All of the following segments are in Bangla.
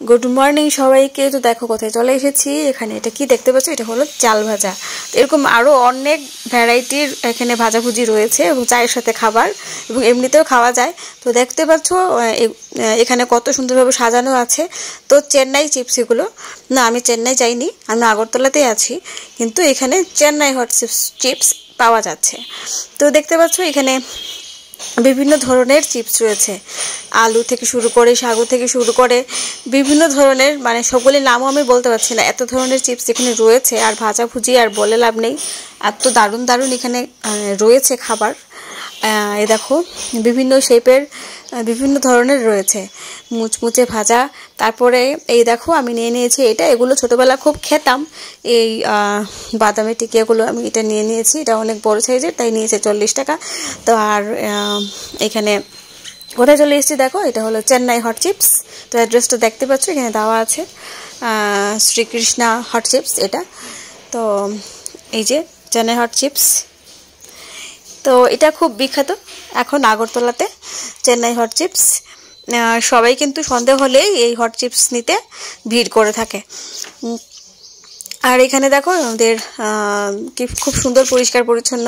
গুড মর্নিং সবাইকে। তো দেখো কোথায় চলে এসেছি, এখানে এটা কি দেখতে পাচ্ছ, এটা হলো চাল ভাজা। এরকম আরও অনেক ভ্যারাইটির এখানে ভাজাভুজি রয়েছে এবং চায়ের সাথে খাবার এবং এমনিতেও খাওয়া যায়। তো দেখতে পাচ্ছ এখানে কত সুন্দরভাবে সাজানো আছে। তো চেন্নাই চিপস এগুলো, না আমি চেন্নাই যাইনি, আমি আগরতলাতেই আছি, কিন্তু এখানে চেন্নাই হট চিপস পাওয়া যাচ্ছে। তো দেখতে পাচ্ছ এখানে বিভিন্ন ধরনের চিপস রয়েছে, আলু থেকে শুরু করে সাগু থেকে শুরু করে বিভিন্ন ধরনের, মানে সবগুলির নামও আমি বলতে পারছি না, এত ধরনের চিপস এখানে রয়েছে। আর ভাজাভুজি আর বলে লাভ নেই, এত দারুণ দারুণ এখানে রয়েছে খাবার। এই দেখো বিভিন্ন শেপের বিভিন্ন ধরনের রয়েছে, মুচমুচে ভাজা। তারপরে এই দেখো আমি নিয়ে নিয়েছি এটা, এগুলো ছোটোবেলা খুব খেতাম, এই বাদামের টিকিয়াগুলো আমি এটা নিয়ে নিয়েছি, এটা অনেক বড় সাইজের, তাই নিয়েছে 40 টাকা। তো আর এখানে কোথায় চলে এসেছি দেখো, এটা হলো চেন্নাই হট চিপস। তো অ্যাড্রেসটা দেখতে পাচ্ছ এখানে দেওয়া আছে, শ্রীকৃষ্ণা হট চিপস এটা। তো এই যে চেন্নাই হট চিপস, তো এটা খুব বিখ্যাত এখন আগরতলাতে চেন্নাই হট চিপস। সবাই কিন্তু সন্ধে হলেই এই হট চিপস নিতে ভিড় করে থাকে। আর এখানে দেখো আমাদের কি খুব সুন্দর পরিষ্কার পরিচ্ছন্ন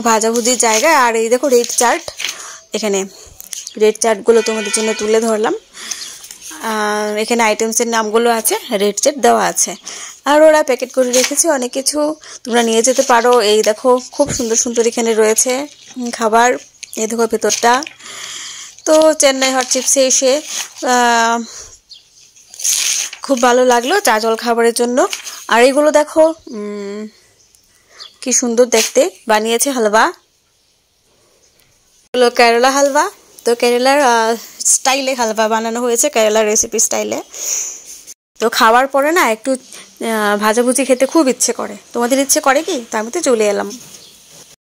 ভাজাভুজির জায়গা। আর এই দেখো রেড চার্ট, এখানে রেড চার্টগুলো তোমাদের জন্য তুলে ধরলাম। এখানে আইটেমসের নামগুলো আছে, রেড চার্ট দেওয়া আছে। আর ওরা প্যাকেট করে রেখেছে অনেক কিছু, তোমরা নিয়ে যেতে পারো। এই দেখো খুব সুন্দর সুন্দর এখানে রয়েছে খাবার, এই দেখো ভেতরটা। তো চেন্নাই হট চিপসে এসে খুব ভালো লাগলো চা জল খাবারের জন্য। আর এইগুলো দেখো কি সুন্দর দেখতে বানিয়েছে, হালবা হলো কেরালা হালবা। তো কেরালার স্টাইলে হালবা বানানো হয়েছে, কেরালার রেসিপি স্টাইলে। তো খাওয়ার পরে না একটু ভাজাভুজি খেতে খুব ইচ্ছে করে, তোমাদের ইচ্ছে করে কি? তো আমি তো চলে এলাম।